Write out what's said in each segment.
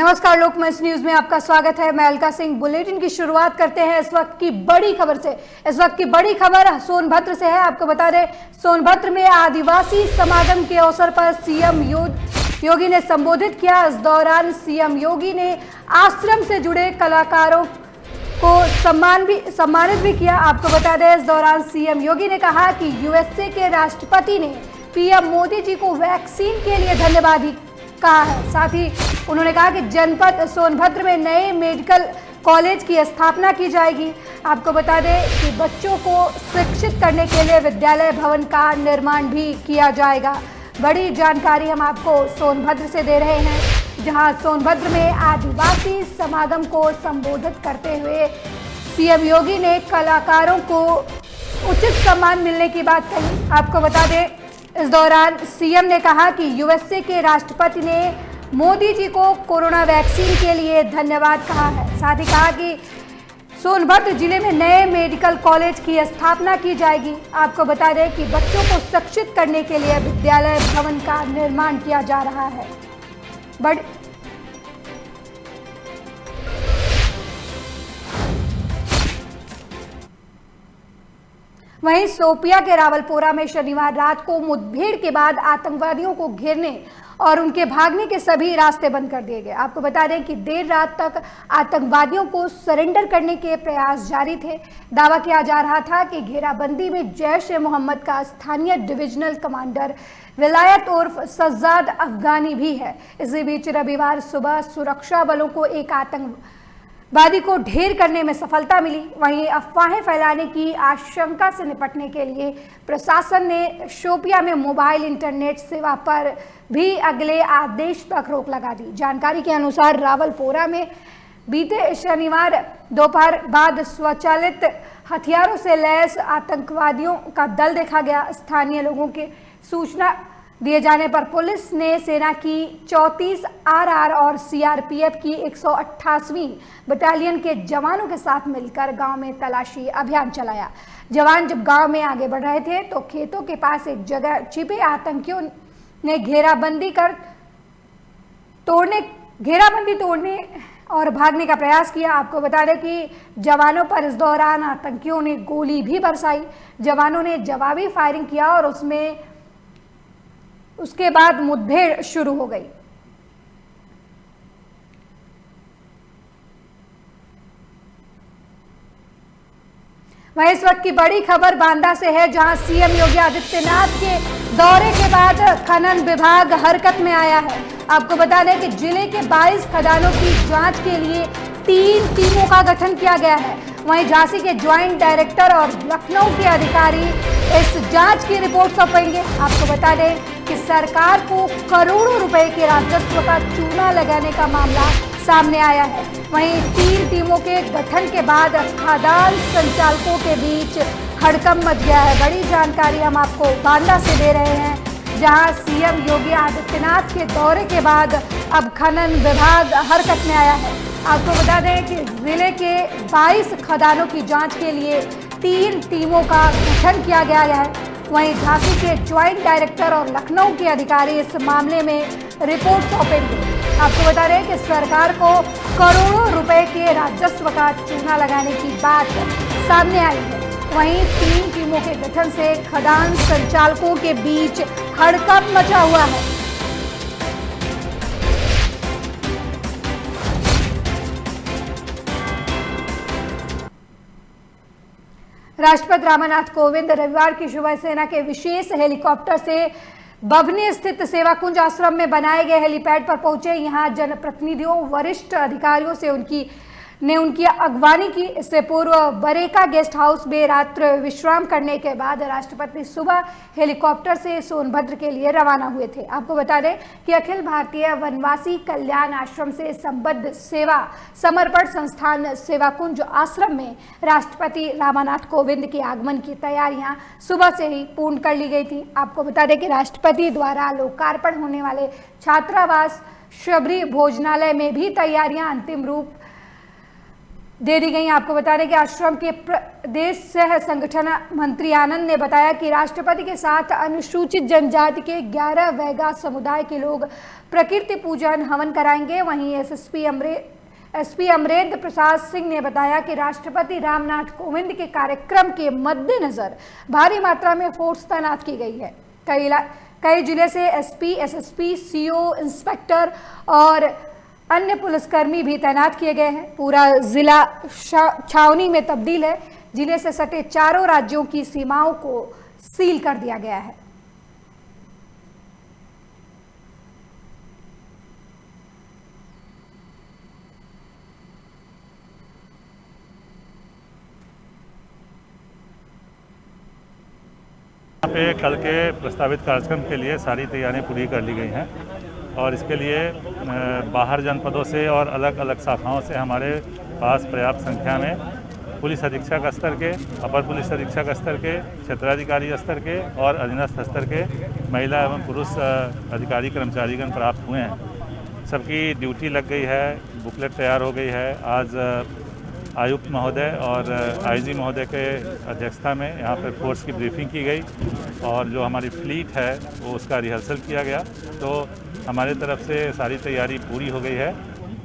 नमस्कार, लोकमंच न्यूज में आपका स्वागत है। मैं अलका सिंह। बुलेटिन की शुरुआत करते हैं इस वक्त की बड़ी खबर से। इस वक्त की बड़ी खबर सोनभद्र से है। आपको बता दें, सोनभद्र में आदिवासी समागम के अवसर पर सीएम योगी ने संबोधित किया। इस दौरान सीएम योगी ने आश्रम से जुड़े कलाकारों को सम्मानित भी किया। आपको बता दें, इस दौरान सीएम योगी ने कहा कि यूएसए के राष्ट्रपति ने पीएम मोदी जी को वैक्सीन के लिए धन्यवाद कहा है। साथ ही उन्होंने कहा कि जनपद सोनभद्र में नए मेडिकल कॉलेज की स्थापना की जाएगी। आपको बता दें कि बच्चों को शिक्षित करने के लिए विद्यालय भवन का निर्माण भी किया जाएगा। बड़ी जानकारी हम आपको सोनभद्र से दे रहे हैं, जहां सोनभद्र में आदिवासी समागम को संबोधित करते हुए सीएम योगी ने कलाकारों को उचित सम्मान मिलने की बात कही। आपको बता दें, इस दौरान सीएम ने कहा कि यूएसए के राष्ट्रपति ने मोदी जी को कोरोना वैक्सीन के लिए धन्यवाद कहा है। साथ ही कहा कि सोनभद्र जिले में नए मेडिकल कॉलेज की स्थापना की जाएगी। आपको बता दें कि बच्चों को शिक्षित करने के लिए विद्यालय भवन का निर्माण किया जा रहा है। वहीं शोपियां के रावलपोरा में शनिवार रात को मुठभेड़ के बाद आतंकवादियों को घेरने और उनके भागने के सभी रास्ते बंद कर दिए गए। आपको बता दें कि देर रात तक आतंकवादियों को सरेंडर करने के प्रयास जारी थे। दावा किया जा रहा था कि घेराबंदी में जैश-ए-मोहम्मद का स्थानीय डिविजनल कमांडर विलायत उर्फ सज्जाद अफगानी भी है। इसी बीच रविवार सुबह सुरक्षा बलों को एक आतंकवादी को ढेर करने में सफलता मिली। वहीं अफवाहें फैलाने की आशंका से निपटने के लिए प्रशासन ने शोपियां में मोबाइल इंटरनेट सेवा पर भी अगले आदेश तक रोक लगा दी। जानकारी के अनुसार रावलपोरा में बीते शनिवार दोपहर बाद स्वचालित हथियारों से लैस आतंकवादियों का दल देखा गया। स्थानीय लोगों की सूचना दिए जाने पर पुलिस ने सेना की 34 आरआर और सीआरपीएफ की 188वीं बटालियन के जवानों के साथ मिलकर गांव में तलाशी अभियान चलाया। जवान जब गांव में आगे बढ़ रहे थे तो खेतों के पास एक जगह छिपे आतंकियों ने घेराबंदी तोड़ने और भागने का प्रयास किया। आपको बता दें कि जवानों पर इस दौरान आतंकियों ने गोली भी बरसाई। जवानों ने जवाबी फायरिंग किया और उसके बाद मुठभेड़ शुरू हो गई। वहीं इस वक्त की बड़ी खबर बांदा से है, जहां सीएम योगी आदित्यनाथ के दौरे के बाद खनन विभाग हरकत में आया है। आपको बता दें कि जिले के 22 खदानों की जांच के लिए 3 टीमों का गठन किया गया है। वहीं झांसी के ज्वाइंट डायरेक्टर और लखनऊ के अधिकारी इस जांच की रिपोर्ट सौंपेंगे। आपको बता दें कि सरकार को करोड़ों रुपए के राजस्व का चूना लगाने का मामला सामने आया है। वहीं 3 टीमों के गठन के बाद खदान संचालकों के बीच हड़कंप मच गया है। बड़ी जानकारी हम आपको बांदा से दे रहे हैं, जहां सीएम योगी आदित्यनाथ के दौरे के बाद अब खनन विभाग हरकत में आया है। आपको बता दें कि जिले के 22 खदानों की जांच के लिए 3 टीमों का गठन किया गया है। वहीं झांसी के ज्वाइंट डायरेक्टर और लखनऊ के अधिकारी इस मामले में रिपोर्ट सौंपेंगे। आपको बता रहे हैं कि सरकार को करोड़ों रुपए के राजस्व का चूना लगाने की बात सामने आई है। वहीं 3 टीमों के गठन से खदान संचालकों के बीच हड़कंप मचा हुआ है। राष्ट्रपति रामनाथ कोविंद रविवार की सुबह सेना के विशेष हेलीकॉप्टर से बभनी स्थित सेवाकुंज आश्रम में बनाए गए हेलीपैड पर पहुंचे। यहां जनप्रतिनिधियों, वरिष्ठ अधिकारियों से उनकी अगवानी की। इससे पूर्व बरेका गेस्ट हाउस में रात्रि विश्राम करने के बाद राष्ट्रपति सुबह हेलीकॉप्टर से सोनभद्र के लिए रवाना हुए थे। आपको बता दें कि अखिल भारतीय वनवासी कल्याण आश्रम से संबद्ध सेवा समर्पण संस्थान सेवाकुंज आश्रम में राष्ट्रपति रामनाथ कोविंद के आगमन की तैयारियां सुबह से ही पूर्ण कर ली गई थी। आपको बता दें कि राष्ट्रपति द्वारा लोकार्पण होने वाले छात्रावास शबरी भोजनालय में भी तैयारियां अंतिम रूप दे दी गई। आपको बता दें कि आश्रम के प्रदेश सह संगठन मंत्री आनंद ने बताया कि राष्ट्रपति के साथ अनुसूचित जनजाति के 11 वैगा समुदाय के लोग प्रकृति पूजन हवन कराएंगे। वहीं एसपी अमरेंद्र प्रसाद सिंह ने बताया कि राष्ट्रपति रामनाथ कोविंद के कार्यक्रम के मद्देनजर भारी मात्रा में फोर्स तैनात की गई है। कई जिले से एसपी, एसएसपी, सीओ, इंस्पेक्टर और अन्य पुलिसकर्मी भी तैनात किए गए हैं। पूरा जिला छावनी में तब्दील है। जिले से सटे चारों राज्यों की सीमाओं को सील कर दिया गया है। यहाँ पे कल के प्रस्तावित कार्यक्रम के लिए सारी तैयारियां पूरी कर ली गई हैं और इसके लिए बाहर जनपदों से और अलग अलग शाखाओं से हमारे पास पर्याप्त संख्या में पुलिस अधीक्षक स्तर के, अपर पुलिस अधीक्षक स्तर के, क्षेत्राधिकारी स्तर के और अधीनस्थ स्तर के महिला एवं पुरुष अधिकारी कर्मचारीगण प्राप्त हुए हैं। सबकी ड्यूटी लग गई है, बुकलेट तैयार हो गई है। आज आयुक्त महोदय और आईजी महोदय के अध्यक्षता में यहाँ पर फोर्स की ब्रीफिंग की गई और जो हमारी फ्लीट है वो उसका रिहर्सल किया गया। तो हमारे तरफ से सारी तैयारी पूरी हो गई है।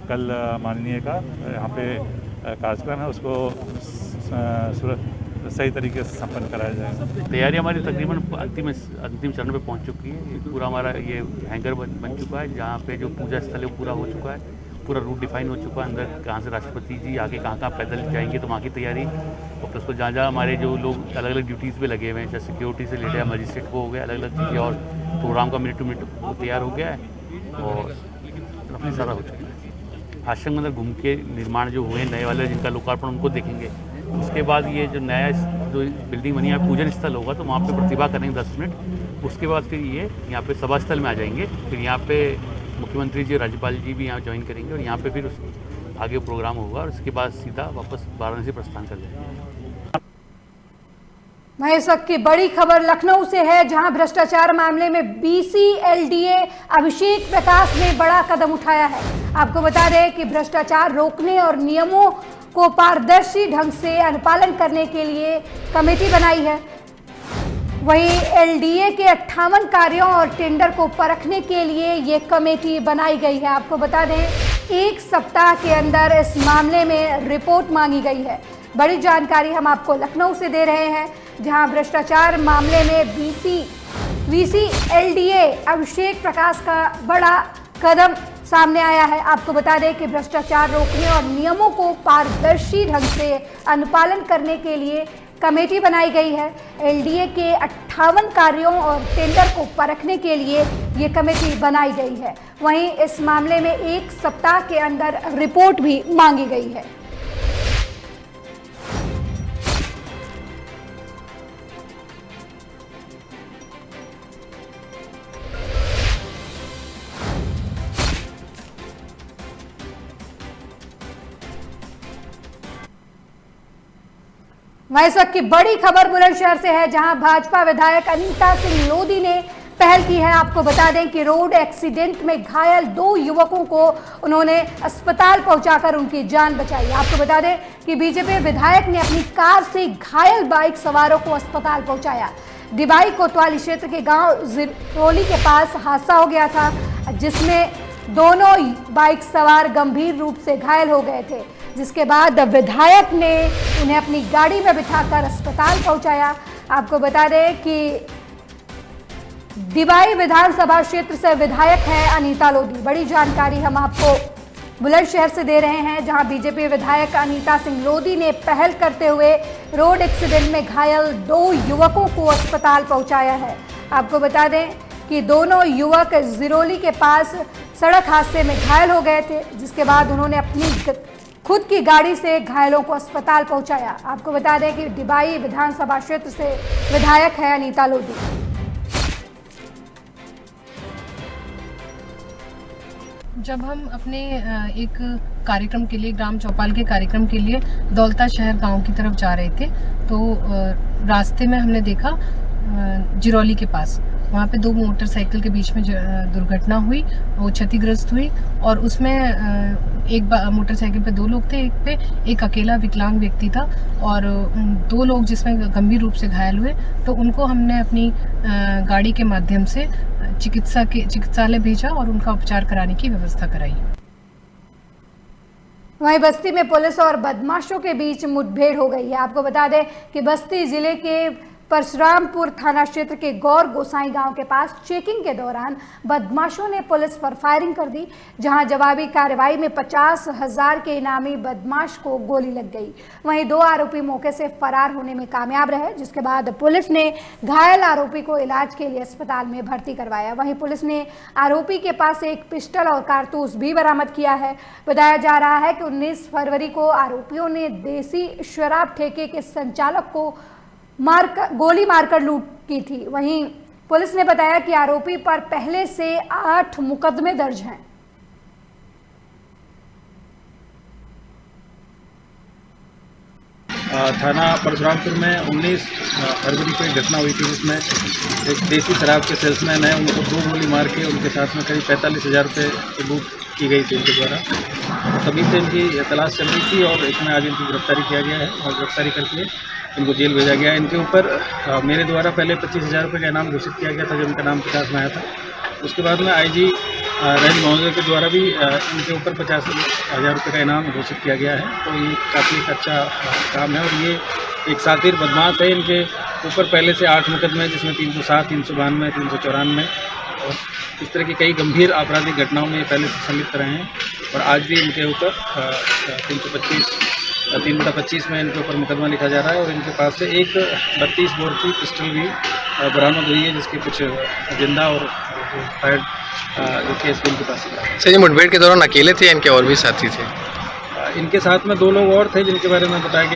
कल माननीय का यहाँ पे कार्यक्रम है, उसको सही तरीके से संपन्न कराया जाएगा। तैयारी हमारी तकरीबन अंतिम चरण पे पहुँच चुकी है। पूरा हमारा ये हैंगर बन चुका है, जहाँ पे जो पूजा स्थल है वो पूरा हो चुका है। पूरा रूट डिफाइन हो चुका है, अंदर कहाँ से राष्ट्रपति जी आगे कहाँ पैदल जाएंगे, तो वहाँ की तैयारी और प्लस को जहाँ हमारे जो लोग अलग अलग ड्यूटीज़ पे लगे हुए हैं, जैसे सिक्योरिटी से लेकर मजिस्ट्रेट को हो गया, अलग अलग चीज़ें और प्रोग्राम का मिनट टू मिनट वो तैयार हो गया है और अपनी सारा हो चुका है। आश्रम के अंदर घूम के निर्माण जो हुए नए वाले जिनका लोकार्पण उनको देखेंगे। उसके बाद ये जो नया जो बिल्डिंग बनी है पूजन स्थल होगा, तो वहाँ पर प्रतिभा करेंगे 10 मिनट। उसके बाद फिर ये यहाँ पे सभा स्थल में आ जाएंगे। फिर यहाँ पे मुख्यमंत्री जी, राज्यपाल जी भी यहाँ ज्वाइन करेंगे और यहाँ पे फिर आगे प्रोग्राम होगा और उसके बाद सीधा वापस वाराणसी प्रस्थान कर जाएंगे। वहीं इस वक्त की बड़ी खबर लखनऊ से है, जहां भ्रष्टाचार मामले में बीसीएलडीए अभिषेक प्रकाश ने बड़ा कदम उठाया है। आपको बता दें कि भ्रष्टाचार रोकने और नियमों को पारदर्शी ढंग से अनुपालन करने के लिए कमेटी बनाई है। वहीं एलडीए के 58 कार्यों और टेंडर को परखने के लिए ये कमेटी बनाई गई है। आपको बता दें 1 सप्ताह के अंदर इस मामले में रिपोर्ट मांगी गई है। बड़ी जानकारी हम आपको लखनऊ से दे रहे हैं, जहां भ्रष्टाचार मामले में बीसीएलडीए अभिषेक प्रकाश का बड़ा कदम सामने आया है। आपको बता दें कि भ्रष्टाचार रोकने और नियमों को पारदर्शी ढंग से अनुपालन करने के लिए कमेटी बनाई गई है। एलडीए के 58 कार्यों और टेंडर को परखने के लिए ये कमेटी बनाई गई है। वहीं इस मामले में 1 सप्ताह के अंदर रिपोर्ट भी मांगी गई है। वहीं इस वक्त की बड़ी खबर बुलंदशहर से है, जहां भाजपा विधायक अनीता सिंह लोधी ने पहल की है। आपको बता दें कि रोड एक्सीडेंट में घायल 2 युवकों को उन्होंने अस्पताल पहुंचाकर उनकी जान बचाई। आपको बता दें कि बीजेपी विधायक ने अपनी कार से घायल बाइक सवारों को अस्पताल पहुंचाया। डिबाई कोतवाली क्षेत्र के गांव जिरोली के पास हादसा हो गया था, जिसमें दोनों बाइक सवार गंभीर रूप से घायल हो गए थे, जिसके बाद विधायक ने उन्हें अपनी गाड़ी में बिठाकर अस्पताल पहुंचाया। आपको बता दें कि डिबाई विधानसभा क्षेत्र से विधायक है अनीता लोधी। बड़ी जानकारी हम आपको बुलंदशहर से दे रहे हैं, जहां बीजेपी विधायक अनीता सिंह लोधी ने पहल करते हुए रोड एक्सीडेंट में घायल 2 युवकों को अस्पताल पहुंचाया है। आपको बता दें कि दोनों युवक जिरोली के पास सड़क हादसे में घायल हो गए थे, जिसके बाद उन्होंने अपनी खुद की गाड़ी से घायलों को अस्पताल पहुंचाया। आपको बता दें कि डिबाई विधानसभा क्षेत्र से विधायक है अनीता लोधी। जब हम अपने एक कार्यक्रम के लिए, ग्राम चौपाल के कार्यक्रम के लिए दौलता शहर गांव की तरफ जा रहे थे, तो रास्ते में हमने देखा जिरौली के पास वहाँ पे 2 मोटरसाइकिल के बीच में दुर्घटना हुई, वो क्षतिग्रस्त हुई और उसमें एक मोटरसाइकिल पे 2 लोग थे, एक पे एक अकेला विकलांग व्यक्ति था और 2 लोग जिसमें गंभीर रूप से घायल हुए, तो उनको हमने अपनी गाड़ी के माध्यम से चिकित्सालय भेजा और उनका उपचार कराने की व्यवस्था कराई। वहीं बस्ती में पुलिस और बदमाशों के बीच मुठभेड़ हो गई है। आपको बता दें कि बस्ती जिले के परशुरामपुर थाना क्षेत्र के गौर गोसाई गांव के पास चेकिंग के दौरान बदमाशों ने पुलिस पर फायरिंग कर दी, जहां जवाबी कार्रवाई में 50,000 के इनामी बदमाश को गोली लग गई। वहीं 2 आरोपी मौके से फरार होने में कामयाब रहे, जिसके बाद पुलिस ने घायल आरोपी को इलाज के लिए अस्पताल में भर्ती करवाया। वहीं पुलिस ने आरोपी के पास एक पिस्टल और कारतूस भी बरामद किया है। बताया जा रहा है कि 19 फरवरी को आरोपियों ने देसी शराब ठेके के संचालक को गोली मारकर लूट की थी। वहीं पुलिस ने बताया कि आरोपी पर पहले से 8 मुकदमे दर्ज हैं। थाना परशुरामपुर में 19 फरवरी को एक घटना हुई थी, जिसमें एक देसी शराब के सेल्समैन है, उनको 2 गोली मार के उनके साथ में करीब 45,000 रुपये की लूट की गई थी उनके द्वारा। तभी से इनकी तलाश चल रही थी और इसमें आज इनकी गिरफ्तारी किया गया है और गिरफ्तारी करके इनको जेल भेजा गया है। इनके ऊपर मेरे द्वारा पहले 25,000 रुपये का इनाम घोषित किया गया था, जो उनका नाम प्रकाश में आया था। उसके बाद में IG रेंज महोदय के द्वारा भी इनके ऊपर 50,000 रुपये का इनाम घोषित किया गया है। तो ये काफ़ी अच्छा काम है और ये एक शातिर बदमाश है। इनके ऊपर पहले से 8 मुकदमे हैं, जिसमें 307, 392, 394 और इस तरह की कई गंभीर आपराधिक घटनाओं में पहले से संलिप्त रहे हैं। और आज भी इनके ऊपर 325 में इनके ऊपर मुकदमा लिखा जा रहा है और इनके पास से एक 32 बोर की पिस्टल भी बरामद हुई है, जिसके कुछ जिंदा और फायर्ड जो केस भी इनके पास है। सर, ये मुठभेड़ के दौरान अकेले थे या इनके और भी साथी थे? इनके साथ में 2 लोग और थे, जिनके बारे में बताया गया।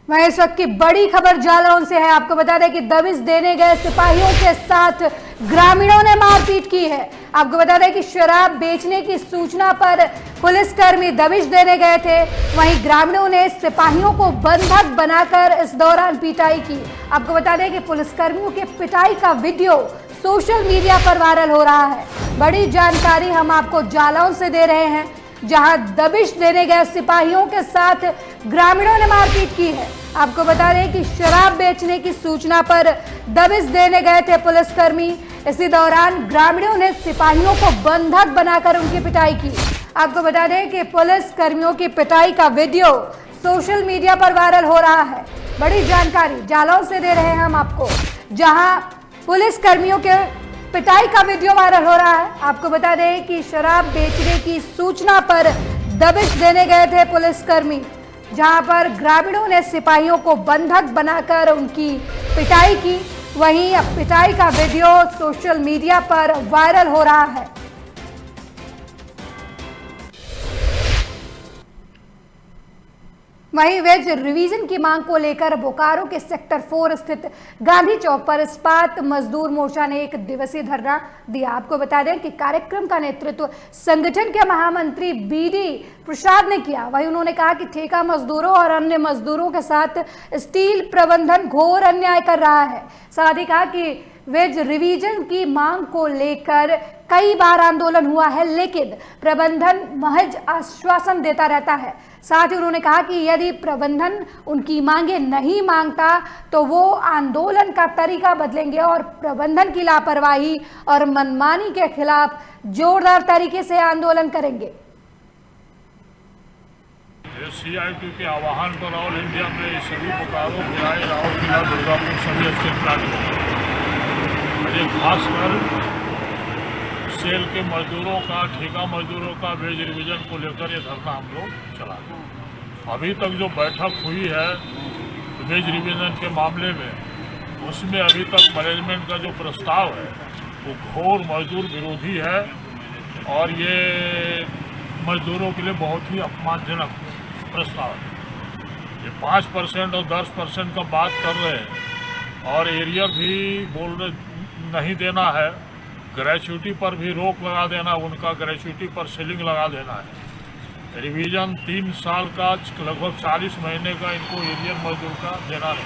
वहीं इस वक्त की बड़ी खबर जालौन से है। आपको बता दें कि दबिश देने गए सिपाहियों के साथ ग्रामीणों ने मारपीट की है। आपको बता दें कि शराब बेचने की सूचना पर पुलिसकर्मी दबिश देने गए थे, वहीं ग्रामीणों ने सिपाहियों को बंधक बनाकर इस दौरान पिटाई की। आपको बता दें कि पुलिसकर्मियों के पिटाई का वीडियो सोशल मीडिया पर वायरल हो रहा है। बड़ी जानकारी हम आपको जालौन से दे रहे हैं, जहां दबिश देने गए सिपाहियों के साथ ग्रामीणों ने मारपीट की है। आपको बता दें कि शराब बेचने की सूचना पर दबिश देने गए थे पुलिसकर्मी। इसी दौरान ग्रामीणों ने सिपाहियों को बंधक बनाकर उनकी पिटाई की। आपको बता दें कि पुलिस कर्मियों की पिटाई का वीडियो सोशल मीडिया पर वायरल हो रहा है। बड़ी जानकारी जालौन से दे रहे हैं हम आपको, जहां पुलिस कर्मियों के पिटाई का वीडियो वायरल हो रहा है। आपको बता दें कि शराब बेचने की सूचना पर दबिश देने गए थे पुलिसकर्मी, जहां पर ग्रामीणों ने सिपाहियों को बंधक बनाकर उनकी पिटाई की। वहीं अब पिटाई का वीडियो सोशल मीडिया पर वायरल हो रहा है। वहीं वेज रिवीजन की मांग को लेकर बोकारो के सेक्टर 4 स्थित गांधी चौक पर इस्पात मजदूर मोर्चा ने 1 दिवसीय धरना दिया। आपको बता दें कि कार्यक्रम का नेतृत्व संगठन के महामंत्री BD प्रसाद ने किया। वहीं उन्होंने कहा कि ठेका मजदूरों और अन्य मजदूरों के साथ स्टील प्रबंधन घोर अन्याय कर रहा है। साथ ही कहा कि वेज रिवीजन की मांग को लेकर कई बार आंदोलन हुआ है, लेकिन प्रबंधन महज आश्वासन देता रहता है। साथ ही उन्होंने कहा कि यदि प्रबंधन उनकी मांगे नहीं मांगता तो वो आंदोलन का तरीका बदलेंगे और प्रबंधन की लापरवाही और मनमानी के खिलाफ जोरदार तरीके से आंदोलन करेंगे। CIT के आह्वान पर ऑल इंडिया में सभी बोकारो, भिलाई, राउरकेला, दुर्गापुर सभी स्टेट प्लान ये खासकर सेल के मजदूरों का, ठेका मजदूरों का वेज रिवीजन को लेकर ये धरना हम लोग चला रहे। अभी तक जो बैठक हुई है वेज रिवीजन के मामले में, उसमें अभी तक मैनेजमेंट का जो प्रस्ताव है वो घोर मजदूर विरोधी है और ये मजदूरों के लिए बहुत ही अपमानजनक प्रस्ताव है। ये 5% और 10% का बात कर रहे हैं और एरियर भी बोल रहे नहीं देना है, ग्रेच्युटी पर भी रोक लगा देना, उनका ग्रेच्युटी पर सीलिंग लगा देना है। रिवीजन 3 साल का लगभग 40 महीने का इनको एरियर मजदूर का देना है।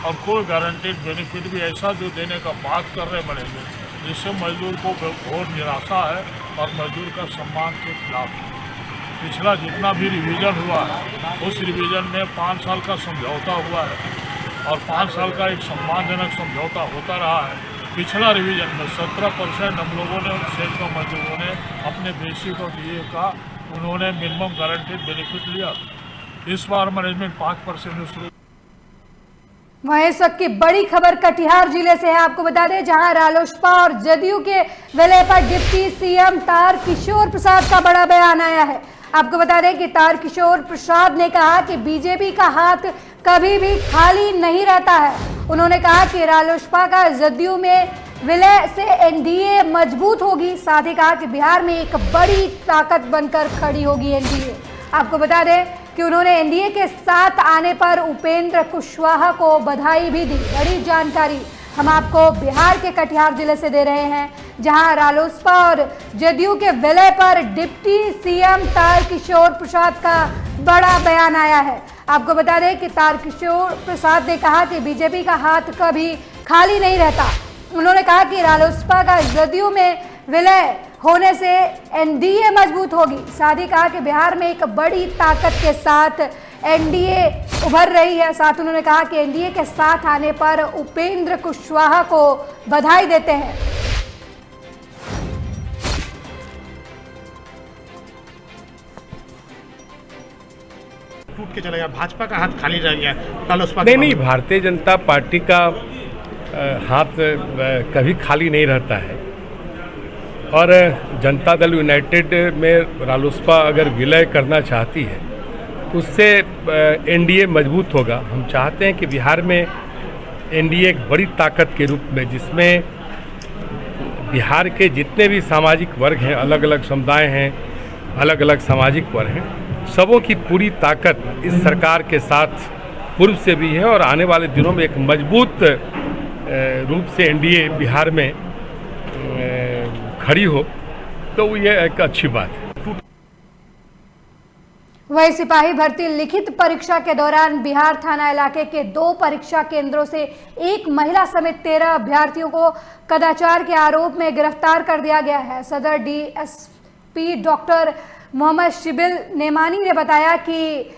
और कोई गारंटेड बेनिफिट भी ऐसा जो देने का बात कर रहे मैनेजमेंट, जिससे मजदूर को बहुत निराशा है और मजदूर का सम्मान के खिलाफ है। पिछला जितना भी रिवीजन हुआ है उस रिवीजन में 5 साल का समझौता हुआ है और 5 साल का एक सम्मानजनक समझौता होता रहा है। पिछला रिवीजन में 17% हम लोगों ने सेल का मजदूरों ने अपने बेसिक और डीए का उन्होंने मिनिमम गारंटेड बेनिफिट लिया। इस बार मैनेजमेंट 5% वहीं इस वक्त की बड़ी खबर कटिहार जिले से है। आपको बता दें, जहां रालोसपा और जदयू के विलय पर डिप्टी सीएम तारकिशोर प्रसाद का बड़ा बयान आया है। आपको बता दें कि तारकिशोर प्रसाद ने कहा कि बीजेपी का हाथ कभी भी खाली नहीं रहता है। उन्होंने कहा कि रालोसपा का जदयू में विलय से एनडीए मजबूत होगी। साथ ही कहा कि बिहार में एक बड़ी ताकत बनकर खड़ी होगी एनडीए। आपको बता दें कि उन्होंने एनडीए के साथ आने पर उपेंद्र कुशवाहा को बधाई भी दी। बड़ी जानकारी हम आपको बिहार के कटिहार जिले से दे रहे हैं, जहां रालोसपा और जदयू के विलय पर डिप्टी सीएम तारकिशोर प्रसाद का बड़ा बयान आया है। आपको बता दें कि तारकिशोर प्रसाद ने कहा कि बीजेपी का हाथ कभी खाली नहीं रहता। उन्होंने कहा कि रालोसपा का जदयू में विलय होने से एनडीए मजबूत होगी। साथ ही कहा कि बिहार में एक बड़ी ताकत के साथ एनडीए उभर रही है। साथ उन्होंने कहा कि एनडीए के साथ आने पर उपेंद्र कुशवाहा को बधाई देते हैं। टूट के चला गया, भाजपा का हाथ खाली रह गया, रालोसपा नहीं, भारतीय जनता पार्टी का हाथ कभी खाली नहीं रहता है। और जनता दल यूनाइटेड में रालोसपा अगर विलय करना चाहती है तो उससे एनडीए मजबूत होगा। हम चाहते हैं कि बिहार में एनडीए एक बड़ी ताकत के रूप में, जिसमें बिहार के जितने भी सामाजिक वर्ग हैं, अलग अलग समुदाय हैं, अलग अलग सामाजिक वर्ग हैं, सबों की पूरी ताकत इस सरकार के साथ पूर्व से भी है और आने वाले दिनों में एक मजबूत रूप से एनडीए बिहार में खड़ी हो, तो ये एक अच्छी बात है। वही सिपाही भर्ती लिखित परीक्षा के दौरान बिहार थाना इलाके के 2 परीक्षा केंद्रों से एक महिला समेत 13 अभ्यर्थियों को कदाचार के आरोप में गिरफ्तार कर दिया गया है। सदर डीएसपी डॉक्टर मोहम्मद शिबिल नेमानी ने बताया कि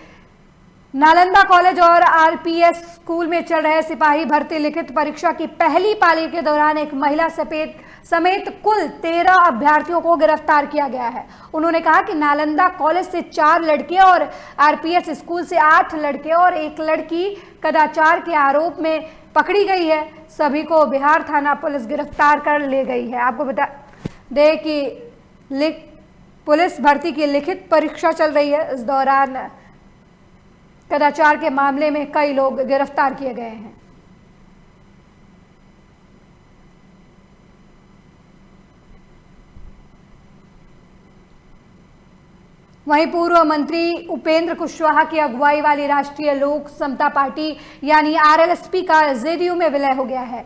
नालंदा कॉलेज और आरपीएस स्कूल में चल रहे सिपाही भर्ती लिखित परीक्षा की पहली पाली के दौरान एक महिला समेत कुल 13 अभ्यर्थियों को गिरफ्तार किया गया है। उन्होंने कहा कि नालंदा कॉलेज से 4 लड़के और आरपीएस स्कूल से 8 लड़के और 1 लड़की कदाचार के आरोप में पकड़ी गई है। सभी को बिहार थाना पुलिस गिरफ्तार कर ले गई है। आपको बता दें कि पुलिस भर्ती की लिखित परीक्षा चल रही है। इस दौरान कदाचार के मामले में कई लोग गिरफ्तार किए गए हैं। वहीं पूर्व मंत्री उपेंद्र कुशवाहा की अगुवाई वाली राष्ट्रीय लोक समता पार्टी यानी आरएलएसपी का जेडीयू में विलय हो गया है,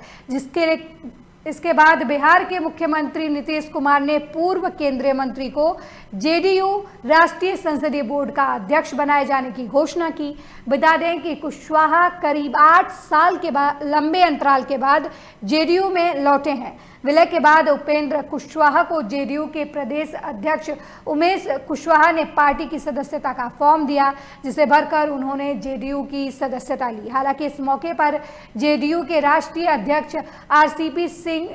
इसके बाद बिहार के मुख्यमंत्री नीतीश कुमार ने पूर्व केंद्रीय मंत्री को जेडीयू राष्ट्रीय संसदीय बोर्ड का अध्यक्ष बनाए जाने की घोषणा की। बता दें कि कुशवाहा करीब 8 साल के बाद लंबे अंतराल के बाद जेडीयू में लौटे हैं। विलय के बाद उपेंद्र कुशवाहा को जेडीयू के प्रदेश अध्यक्ष उमेश कुशवाहा ने पार्टी की सदस्यता का फॉर्म दिया, जिसे भरकर उन्होंने जेडीयू की सदस्यता ली। हालांकि इस मौके पर जेडीयू के राष्ट्रीय अध्यक्ष आरसीपी सिंह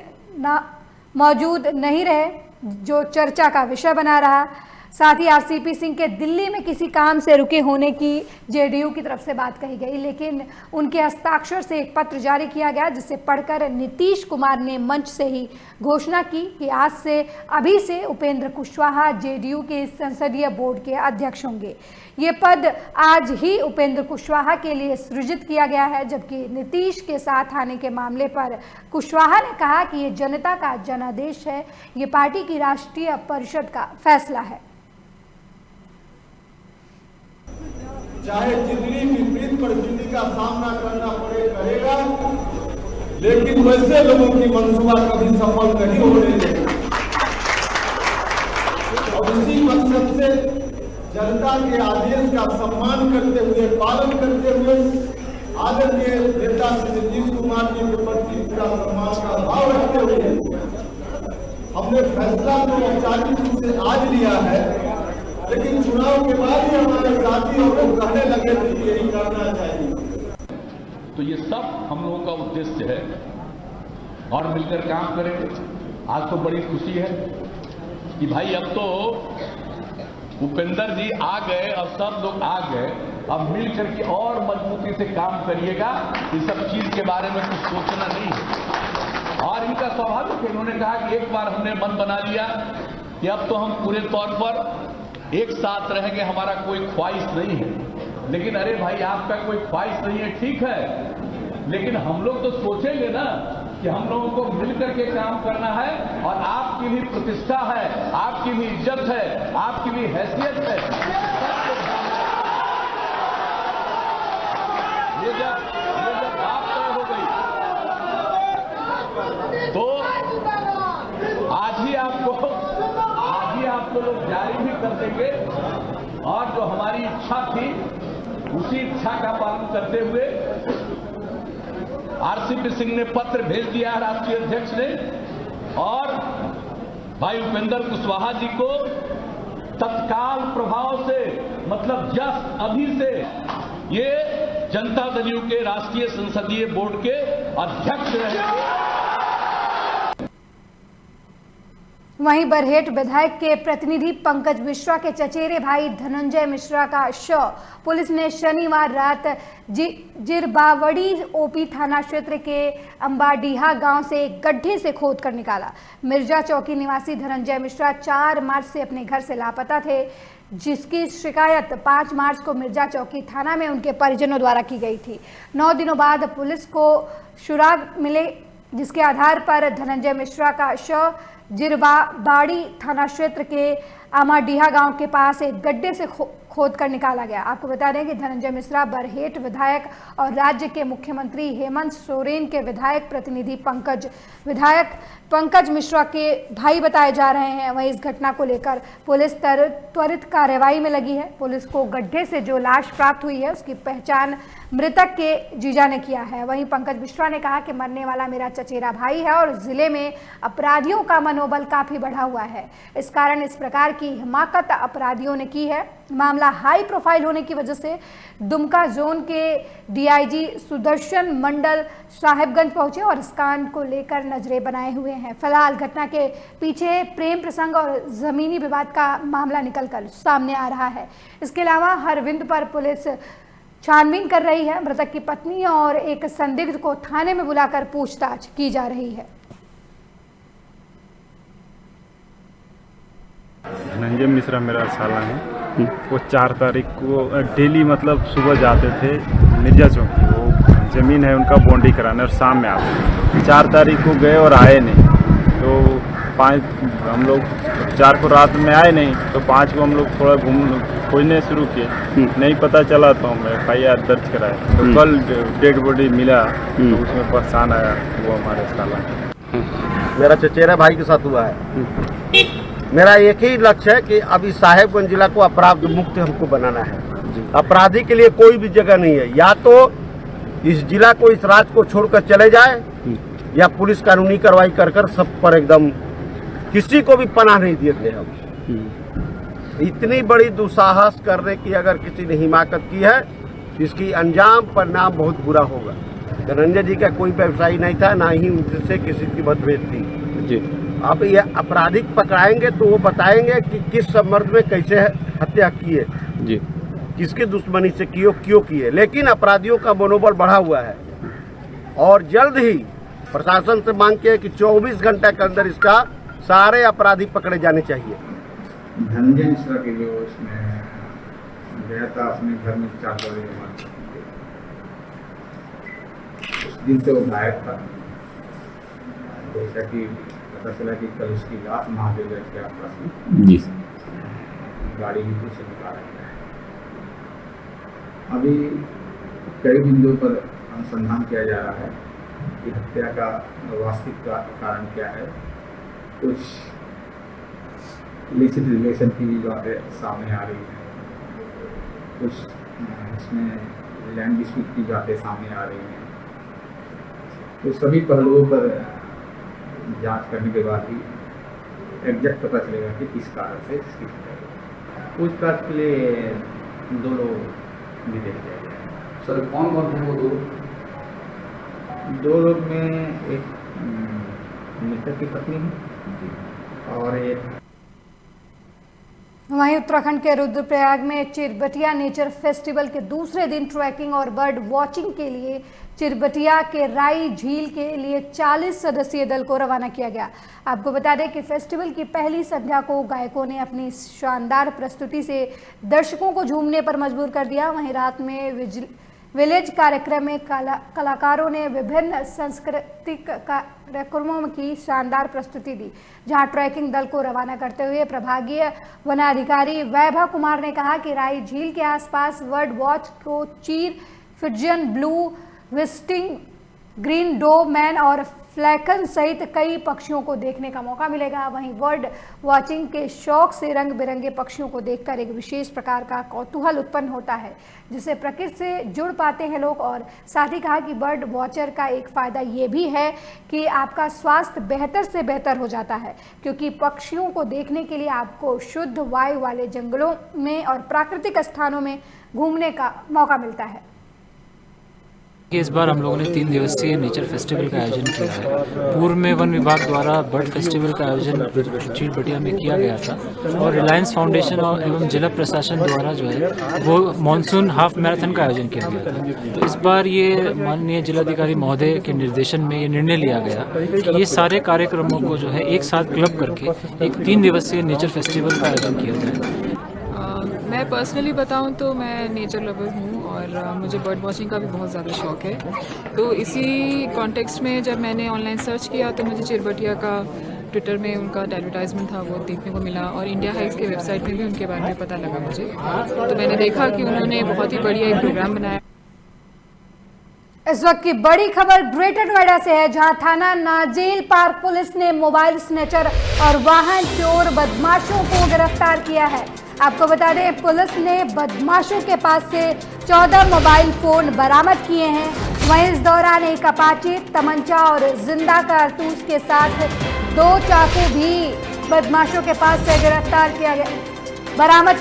मौजूद नहीं रहे, जो चर्चा का विषय बना रहा। साथ ही आरसीपी सिंह के दिल्ली में किसी काम से रुके होने की जेडीयू की तरफ से बात कही गई, लेकिन उनके हस्ताक्षर से एक पत्र जारी किया गया, जिसे पढ़कर नीतीश कुमार ने मंच से ही घोषणा की कि अभी से उपेंद्र कुशवाहा जेडीयू के संसदीय बोर्ड के अध्यक्ष होंगे। ये पद आज ही उपेंद्र कुशवाहा के लिए सृजित किया गया है, जबकि नीतीश के साथ आने के मामले पर कुशवाहा ने कहा कि ये जनता का जनादेश है, ये पार्टी की राष्ट्रीय परिषद का फैसला है। चाहे जितनी विपरीत परिस्थिति का सामना करना पड़े करेगा, लेकिन वैसे लोगों की मंसूबा कभी सफल नहीं होने देगा। और इसी मकसद से जनता के आदेश का सम्मान करते हुए, पालन करते हुए आदरणीय नेता श्री नीतीश कुमार जी के प्रति पूरा सम्मान का भाव रखते हुए हमने फैसला तो औपचारिक रूप से आज लिया है, लेकिन चुनाव के बाद ही हमारे साथी और लोग कहने लगे कि यही करना चाहिए। तो ये सब हम लोगों का उद्देश्य है और मिलकर काम करेंगे। आज तो बड़ी खुशी है कि भाई अब तो उपेंद्र जी आ गए और सब लोग आ गए, अब मिलकर के और मजबूती से काम करिएगा। इस सब चीज के बारे में कुछ सोचना नहीं है और इनका स्वाभाविक है। इन्होंने कहा कि एक बार हमने मन बना लिया कि अब तो हम पूरे तौर पर एक साथ रहेंगे, हमारा कोई ख्वाहिश नहीं है। लेकिन अरे भाई आपका कोई ख्वाहिश नहीं है, ठीक है, लेकिन हम लोग तो सोचेंगे ना कि हम लोगों को मिलकर के काम करना है और आपकी भी प्रतिष्ठा है, आपकी भी इज्जत है, आपकी भी हैसियत है। ये जब बात तय हो गई तो आज ही आपको लोग जारी भी कर देंगे और जो हमारी इच्छा थी उसी इच्छा का पालन करते हुए आरसीपी सिंह ने पत्र भेज दिया राष्ट्रीय अध्यक्ष ने और भाई उपेंद्र कुशवाहा जी को तत्काल प्रभाव से, मतलब जस्ट अभी से ये जनता दल के राष्ट्रीय संसदीय बोर्ड के अध्यक्ष रहेंगे। वहीं बरहेट विधायक के प्रतिनिधि पंकज मिश्रा के चचेरे भाई धनंजय मिश्रा का शव पुलिस ने शनिवार रात जिरबावड़ी ओपी थाना क्षेत्र के अंबाडीहा गांव से एक गड्ढे से खोद कर निकाला। मिर्जा चौकी निवासी धनंजय मिश्रा 4 मार्च से अपने घर से लापता थे, जिसकी शिकायत 5 मार्च को मिर्जा चौकी थाना में उनके परिजनों द्वारा की गई थी। 9 दिनों बाद पुलिस को सुराग मिले, जिसके आधार पर धनंजय मिश्रा का शव जिरबाड़ी थाना क्षेत्र के आमाडीहा गांव के पास एक गड्ढे से खोद कर निकाला गया। आपको बता दें कि धनंजय मिश्रा बरहेट विधायक और राज्य के मुख्यमंत्री हेमंत सोरेन के विधायक प्रतिनिधि विधायक पंकज मिश्रा के भाई बताए जा रहे हैं। वहीं इस घटना को लेकर पुलिस त्वरित कार्रवाई में लगी है। पुलिस को गड्ढे से जो लाश प्राप्त हुई है उसकी पहचान मृतक के जीजा ने किया है। वहीं पंकज मिश्रा ने कहा कि मरने वाला मेरा चचेरा भाई है और जिले में अपराधियों का मनोबल काफी बढ़ा हुआ है, इस कारण इस प्रकार की हिमाकत अपराधियों ने की है। मामला हाई प्रोफाइल होने की वजह से दुमका जोन के डीआईजी सुदर्शन मंडल साहिबगंज पहुंचे और इस कांड को लेकर नजरें बनाए हुए हैं। फिलहाल घटना के पीछे प्रेम प्रसंग और जमीनी विवाद का मामला निकलकर सामने आ रहा है। इसके अलावा हर बिंदु पर पुलिस छानबीन कर रही है। मृतक की पत्नी और एक संदिग्ध को थाने में बुलाकर पूछताछ की जा रही है। धनंजय मिश्रा मेरा साला है। वो 4 तारीख को डेली मतलब सुबह जाते थे मिर्जा चौकी, वो ज़मीन है उनका बाउंड्री कराने, और शाम में आते। 4 तारीख को गए और आए नहीं, तो 5 हम लोग 4 को रात में आए नहीं, तो 5 को हम लोग थोड़ा खोजने शुरू किए, नहीं पता चला तो हम FIR दर्ज कराए। तो कल डेड बॉडी मिला तो उसमें पहचान आया वो हमारे साला। मेरा चचेरा भाई के साथ हुआ है। मेरा एक ही लक्ष्य है कि अभी साहेबगंज जिला को अपराध मुक्त हमको बनाना है। अपराधी के लिए कोई भी जगह नहीं है, या तो इस जिला को, इस राज्य को छोड़कर चले जाए, या पुलिस कानूनी कार्रवाई कर सब पर एकदम किसी को भी पनाह नहीं देते हम। इतनी बड़ी दुस्साहस करने की अगर किसी ने हिमाकत की है, इसकी अंजाम परिणाम बहुत बुरा होगा। धनंजय जी का कोई व्यवसायी नहीं था, ना ही उनसे किसी की मतभेद थी जी। आप ये अपराधिक पकड़ाएंगे तो वो बताएंगे कि किस संबंध में कैसे हत्या किए जी, किसकी दुश्मनी से क्यों किए। लेकिन अपराधियों का मनोबल बढ़ा हुआ है और जल्द ही प्रशासन से मांग के कि 24 घंटे के अंदर इसका सारे अपराधी पकड़े जाने चाहिए। धनंजय मिश्रा के जो उसमें गया था अपने घर में 4 बजे, उस दिन से वो गायब था। जैसा कि पता चला कि कल उसकी लाश महादेवगंज के आसपास में जी गाड़ी भी से निकाला गया है। अभी कई बिंदुओं पर अनुसंधान किया जा रहा है कि हत्या का वास्तविक कारण क्या है। कुछ इलिसिट रिलेशन की भी बातें सामने आ रही है, कुछ इसमें लैंड डिस्प्यूट की बातें सामने आ रही हैं। तो सभी पहलुओं पर जांच करने के बाद ही एग्जैक्ट पता चलेगा कि किस कारण से इसकी पूछताछ के लिए 2 लोग भी देखे गए हैं। सर कौन कौन थे वो 2 लोग? 2 लोग में एक मृतक की पत्नी है और एक। वहीं उत्तराखंड के रुद्रप्रयाग में चिरबटिया नेचर फेस्टिवल के दूसरे दिन ट्रैकिंग और बर्ड वॉचिंग के लिए चिरबटिया के राई झील के लिए 40 सदस्यीय दल को रवाना किया गया। आपको बता दें कि फेस्टिवल की पहली संध्या को गायकों ने अपनी शानदार प्रस्तुति से दर्शकों को झूमने पर मजबूर कर दिया। वहीं रात में विलेज कार्यक्रम में कलाकारों ने विभिन्न सांस्कृतिक कार्यक्रमों की शानदार प्रस्तुति दी, जहां ट्रैकिंग दल को रवाना करते हुए प्रभागीय वनाधिकारी वैभव कुमार ने कहा कि राई झील के आसपास बर्ड वॉच को चीर, फिजियन ब्लू, विस्टिंग, ग्रीन डोरमैन और फ्लैकन सहित कई पक्षियों को देखने का मौका मिलेगा। वहीं बर्ड वॉचिंग के शौक से रंग बिरंगे पक्षियों को देखकर एक विशेष प्रकार का कौतूहल उत्पन्न होता है, जिससे प्रकृति से जुड़ पाते हैं लोग। और साथ ही कहा कि बर्ड वॉचर का एक फ़ायदा ये भी है कि आपका स्वास्थ्य बेहतर से बेहतर हो जाता है, क्योंकि पक्षियों को देखने के लिए आपको शुद्ध वायु वाले जंगलों में और प्राकृतिक स्थानों में घूमने का मौका मिलता है। इस बार हम लोगों ने 3 दिवसीय नेचर फेस्टिवल का आयोजन किया है। पूर्व में वन विभाग द्वारा बर्ड फेस्टिवल का आयोजन चिरबटिया में किया गया था और रिलायंस फाउंडेशन और एवं जिला प्रशासन द्वारा जो है वो मानसून हाफ मैराथन का आयोजन किया गया था। तो इस बार ये माननीय जिलाधिकारी महोदय के निर्देशन में ये निर्णय लिया गया कि ये सारे कार्यक्रमों को जो है एक साथ क्लब करके एक 3 दिवसीय नेचर फेस्टिवल का आयोजन किया जाए। मैं पर्सनली बताऊं तो मैं नेचर लवर हूं और मुझे बर्ड वॉचिंग का भी बहुत ज़्यादा शौक है। तो इसी कॉन्टेक्स्ट में जब मैंने ऑनलाइन सर्च किया तो मुझे चिरबटिया का ट्विटर में उनका एडवर्टाइजमेंट था वो देखने को मिला और इंडिया हाइक्स के वेबसाइट में भी उनके बारे में पता लगा मुझे। तो मैंने देखा कि उन्होंने बहुत ही बढ़िया एक प्रोग्राम बनाया। इस वक्त की बड़ी खबर ग्रेटर नोएडा से है, जहां थाना नाजेल पार्क पुलिस ने मोबाइल स्नैचर और वाहन चोर बदमाशों को गिरफ्तार किया है। आपको बता दें पुलिस ने बदमाशों के पास से 14 मोबाइल फोन बरामद किए हैं। वहीं इस दौरान एक अपाचे, तमंचा और जिंदा कारतूस के साथ 2 चाकू भी बदमाशों के पास से बरामद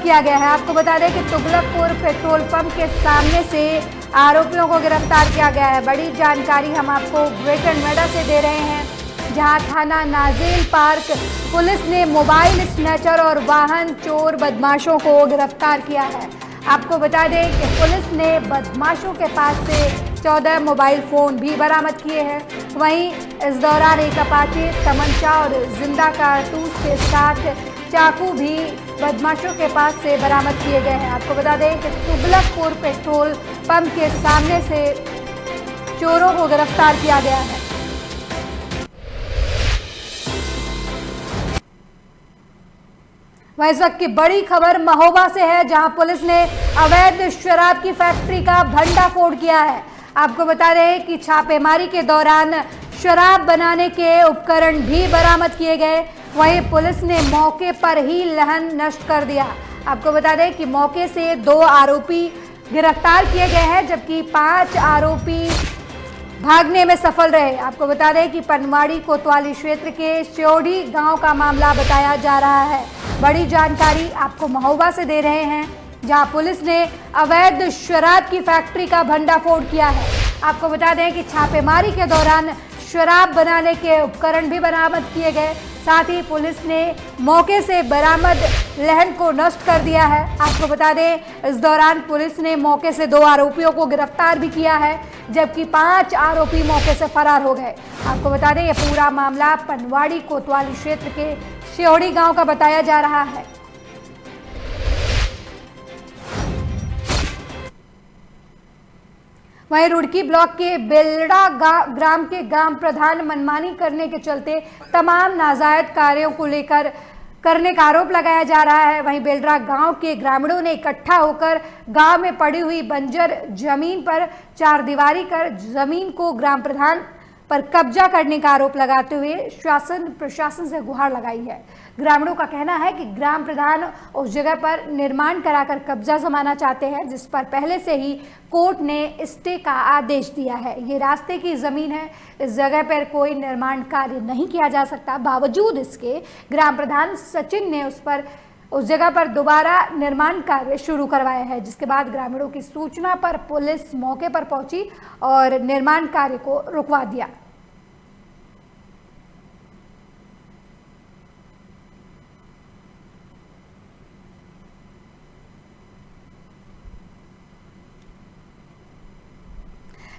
किया गया है। आपको बता दें कि तुगलकपुर पेट्रोल पंप के सामने से आरोपियों को गिरफ्तार किया गया है। बड़ी जानकारी हम आपको ग्रेटर नोएडा से दे रहे हैं, जहां थाना नाजेल पार्क पुलिस ने मोबाइल स्नैचर और वाहन चोर बदमाशों को गिरफ्तार किया है। आपको बता दें कि पुलिस ने बदमाशों के पास से 14 मोबाइल फ़ोन भी बरामद किए हैं। वहीं इस दौरान एक अपाचे, तमंचा और जिंदा कारतूस के साथ चाकू भी बदमाशों के पास से बरामद किए गए हैं। आपको बता दें कि तुगलकपुर पेट्रोल पंप के सामने से चोरों को गिरफ्तार किया गया है। वहीं इस वक्त की बड़ी खबर महोबा से है, जहां पुलिस ने अवैध शराब की फैक्ट्री का भंडाफोड़ किया है। आपको बता रहे हैं कि छापेमारी के दौरान शराब बनाने के उपकरण भी बरामद किए गए। वहीं पुलिस ने मौके पर ही लहन नष्ट कर दिया। आपको बता दें कि मौके से 2 आरोपी गिरफ्तार किए गए हैं, जबकि 5 आरोपी भागने में सफल रहे। आपको बता दें कि पनवाड़ी कोतवाली क्षेत्र के श्योड़ी गांव का मामला बताया जा रहा है। बड़ी जानकारी आपको महोबा से दे रहे हैं, जहां पुलिस ने अवैध शराब की फैक्ट्री का भंडाफोड़ किया है। आपको बता दें कि छापेमारी के दौरान शराब बनाने के उपकरण भी बरामद किए गए। साथ ही पुलिस ने मौके से बरामद लहन को नष्ट कर दिया है। आपको बता दें इस दौरान पुलिस ने मौके से 2 आरोपियों को गिरफ्तार भी किया है, जबकि 5 आरोपी मौके से फरार हो गए। आपको बता दें ये पूरा मामला पनवाड़ी कोतवाली क्षेत्र के श्योड़ी गांव का बताया जा रहा है। वहीं रुड़की ब्लॉक के बेलड़ा ग्राम के ग्राम प्रधान मनमानी करने के चलते तमाम नाजायज कार्यों को लेकर करने का आरोप लगाया जा रहा है। वहीं बेलड़ा गांव के ग्रामीणों ने इकट्ठा होकर गांव में पड़ी हुई बंजर जमीन पर 4 दीवारी कर जमीन को ग्राम प्रधान पर कब्जा करने का आरोप लगाते हुए शासन प्रशासन से गुहार लगाई है। ग्रामीणों का कहना है कि ग्राम प्रधान उस जगह पर निर्माण कराकर कब्जा जमाना चाहते हैं, जिस पर पहले से ही कोर्ट ने स्टे का आदेश दिया है। ये रास्ते की जमीन है, इस जगह पर कोई निर्माण कार्य नहीं किया जा सकता। बावजूद इसके ग्राम प्रधान सचिन ने उस जगह पर दोबारा निर्माण कार्य शुरू करवाया है, जिसके बाद ग्रामीणों की सूचना पर पुलिस मौके पर पहुंची और निर्माण कार्य को रुकवा दिया।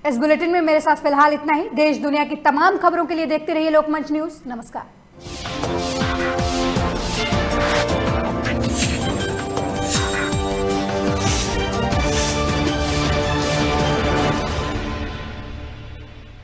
इस बुलेटिन में मेरे साथ फिलहाल इतना ही। देश दुनिया की तमाम खबरों के लिए देखते रहिए लोकमंच न्यूज। नमस्कार।